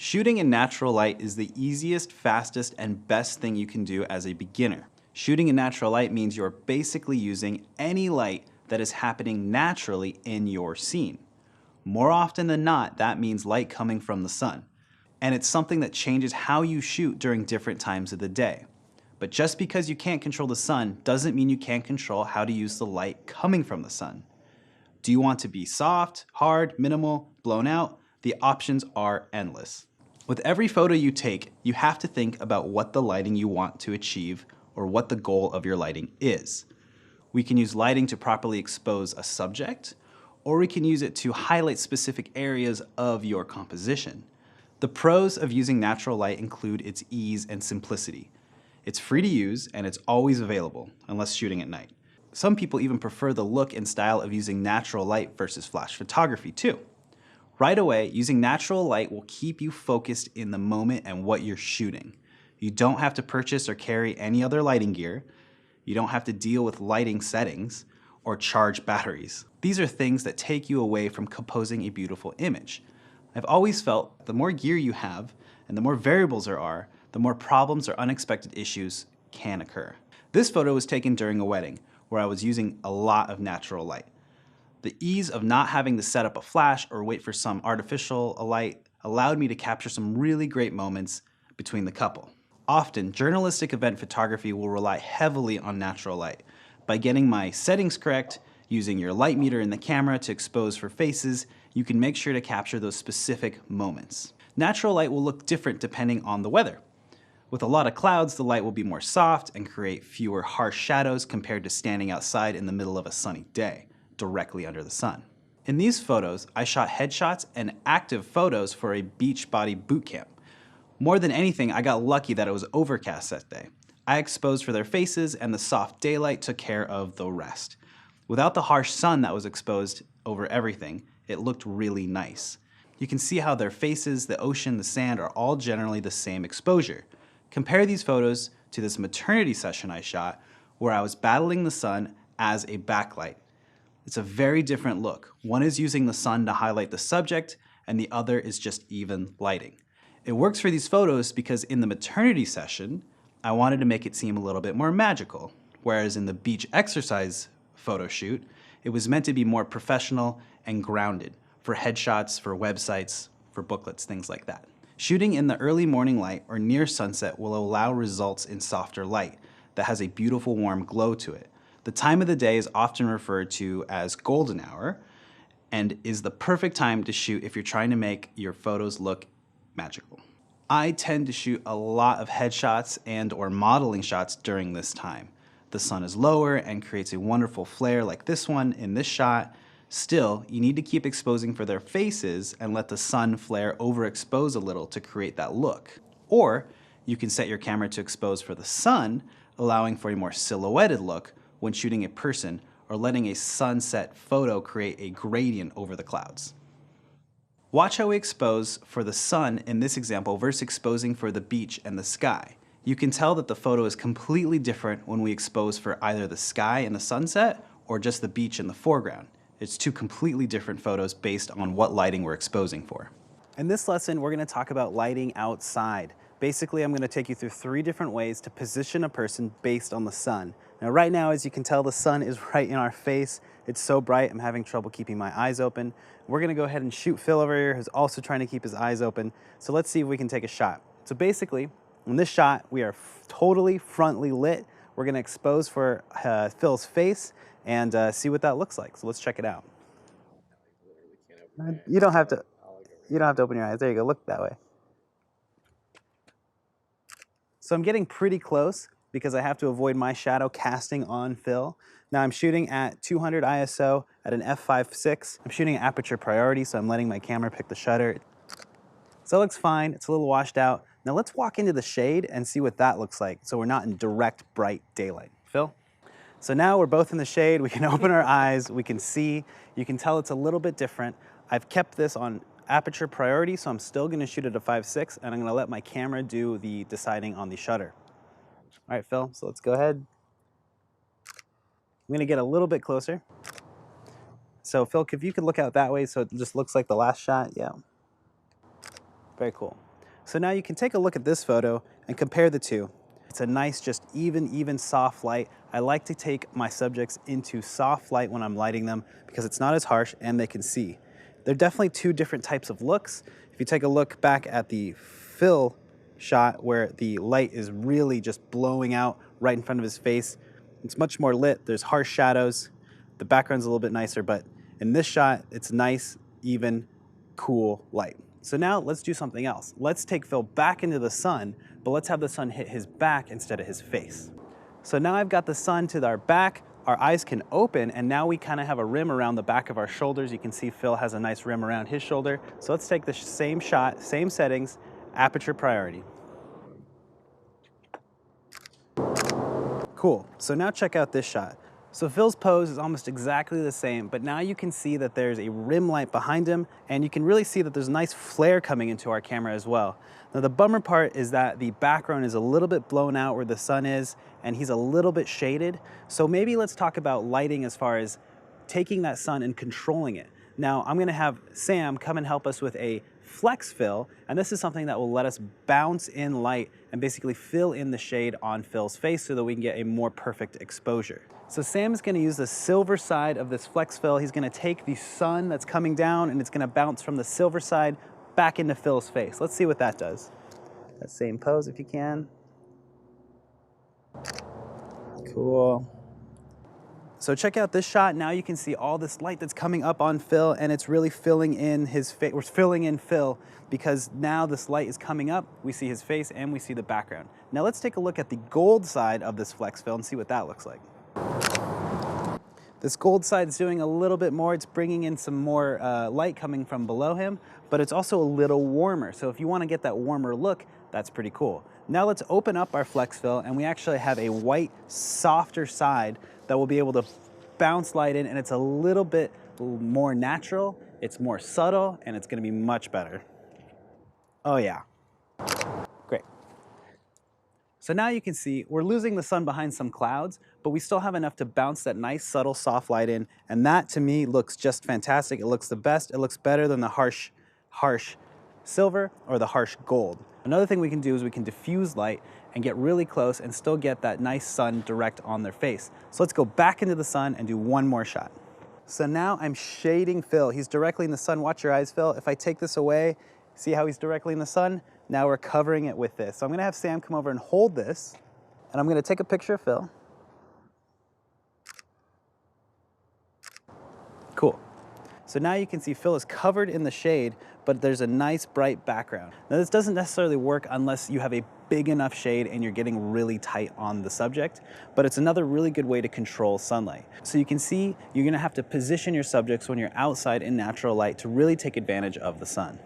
Shooting in natural light is the easiest, fastest, and best thing you can do as a beginner. Shooting in natural light means you're basically using any light that is happening naturally in your scene. More often than not, that means light coming from the sun. And it's something that changes how you shoot during different times of the day. But just because you can't control the sun doesn't mean you can't control how to use the light coming from the sun. Do you want to be soft, hard, minimal, blown out? The options are endless. With every photo you take, you have to think about what the lighting you want to achieve or what the goal of your lighting is. We can use lighting to properly expose a subject, or we can use it to highlight specific areas of your composition. The pros of using natural light include its ease and simplicity. It's free to use and it's always available, unless shooting at night. Some people even prefer the look and style of using natural light versus flash photography too. Right away, using natural light will keep you focused in the moment and what you're shooting. You don't have to purchase or carry any other lighting gear. You don't have to deal with lighting settings or charge batteries. These are things that take you away from composing a beautiful image. I've always felt the more gear you have and the more variables there are, the more problems or unexpected issues can occur. This photo was taken during a wedding where I was using a lot of natural light. The ease of not having to set up a flash or wait for some artificial light allowed me to capture some really great moments between the couple. Often, journalistic event photography will rely heavily on natural light. By getting my settings correct, using your light meter in the camera to expose for faces, you can make sure to capture those specific moments. Natural light will look different depending on the weather. With a lot of clouds, the light will be more soft and create fewer harsh shadows compared to standing outside in the middle of a sunny day, directly under the sun. In these photos, I shot headshots and active photos for a Beachbody boot camp. More than anything, I got lucky that it was overcast that day. I exposed for their faces and the soft daylight took care of the rest. Without the harsh sun that was exposed over everything, it looked really nice. You can see how their faces, the ocean, the sand are all generally the same exposure. Compare these photos to this maternity session I shot where I was battling the sun as a backlight. It's a very different look. One is using the sun to highlight the subject and the other is just even lighting. It works for these photos because in the maternity session, I wanted to make it seem a little bit more magical, whereas in the beach exercise photo shoot, it was meant to be more professional and grounded for headshots, for websites, for booklets, things like that. Shooting in the early morning light or near sunset will allow results in softer light that has a beautiful warm glow to it. The time of the day is often referred to as golden hour and is the perfect time to shoot if you're trying to make your photos look magical. I tend to shoot a lot of headshots and or modeling shots during this time. The sun is lower and creates a wonderful flare like this one in this shot. Still, you need to keep exposing for their faces and let the sun flare overexpose a little to create that look. Or you can set your camera to expose for the sun, allowing for a more silhouetted look when shooting a person or letting a sunset photo create a gradient over the clouds. Watch how we expose for the sun in this example versus exposing for the beach and the sky. You can tell that the photo is completely different when we expose for either the sky and the sunset or just the beach in the foreground. It's two completely different photos based on what lighting we're exposing for. In this lesson, we're going to talk about lighting outside. Basically, I'm going to take you through 3 different ways to position a person based on the sun. Now, right now, as you can tell, the sun is right in our face. It's so bright, I'm having trouble keeping my eyes open. We're going to go ahead and shoot Phil over here, who's also trying to keep his eyes open. So let's see if we can take a shot. So basically, in this shot, we are totally frontally lit. We're going to expose for Phil's face and see what that looks like. So let's check it out. You don't have to open your eyes. There you go. Look that way. So I'm getting pretty close because I have to avoid my shadow casting on Phil. Now I'm shooting at 200 ISO at an f/5.6. I'm shooting at aperture priority, so I'm letting my camera pick the shutter. So it looks fine. It's a little washed out. Now let's walk into the shade and see what that looks like so we're not in direct bright daylight. Phil? So now we're both in the shade. We can open our eyes. We can see. You can tell it's a little bit different. I've kept this on aperture priority, so I'm still going to shoot at a 5.6, and I'm going to let my camera do the deciding on the shutter. All right, Phil, so let's go ahead. I'm going to get a little bit closer. So Phil, if you could look out that way so it just looks like the last shot. Yeah. Very cool. So now you can take a look at this photo and compare the two. It's a nice, just even soft light. I like to take my subjects into soft light when I'm lighting them because it's not as harsh and they can see. They're definitely two different types of looks. If you take a look back at the Phil shot where the light is really just blowing out right in front of his face, it's much more lit. There's harsh shadows. The background's a little bit nicer, but in this shot, it's nice, even, cool light. So now let's do something else. Let's take Phil back into the sun, but let's have the sun hit his back instead of his face. So now I've got the sun to our back, our eyes can open, and now we kind of have a rim around the back of our shoulders. You can see Phil has a nice rim around his shoulder. So let's take the same shot, same settings, aperture priority. Cool, so now check out this shot. So Phil's pose is almost exactly the same, but now you can see that there's a rim light behind him, and you can really see that there's a nice flare coming into our camera as well. Now the bummer part is that the background is a little bit blown out where the sun is, and he's a little bit shaded. So maybe let's talk about lighting as far as taking that sun and controlling it. Now I'm gonna have Sam come and help us with a flex fill, and this is something that will let us bounce in light and basically fill in the shade on Phil's face so that we can get a more perfect exposure. So Sam is gonna use the silver side of this flex fill. He's gonna take the sun that's coming down and it's gonna bounce from the silver side back into Phil's face. Let's see what that does. That same pose if you can. Cool. So check out this shot. Now you can see all this light that's coming up on Phil, and it's really filling in his face. We're filling in Phil because now this light is coming up. We see his face and we see the background. Now let's take a look at the gold side of this flex fill and see what that looks like. This gold side is doing a little bit more. It's bringing in some more light coming from below him, but it's also a little warmer. So if you want to get that warmer look, that's pretty cool. Now let's open up our flex fill, and we actually have a white, softer side that will be able to bounce light in, and it's a little bit more natural, it's more subtle, and it's gonna be much better. Oh yeah, great. So now you can see we're losing the sun behind some clouds, but we still have enough to bounce that nice, subtle, soft light in, and that to me looks just fantastic. It looks the best, it looks better than the harsh silver or the harsh gold. Another thing we can do is we can diffuse light and get really close and still get that nice sun direct on their face. So let's go back into the sun and do one more shot. So now I'm shading Phil. He's directly in the sun. Watch your eyes, Phil. If I take this away, see how he's directly in the sun? Now we're covering it with this. So I'm gonna have Sam come over and hold this, and I'm gonna take a picture of Phil. Cool. So now you can see Phil is covered in the shade, but there's a nice bright background. Now this doesn't necessarily work unless you have a big enough shade and you're getting really tight on the subject, but it's another really good way to control sunlight. So you can see you're gonna have to position your subjects when you're outside in natural light to really take advantage of the sun.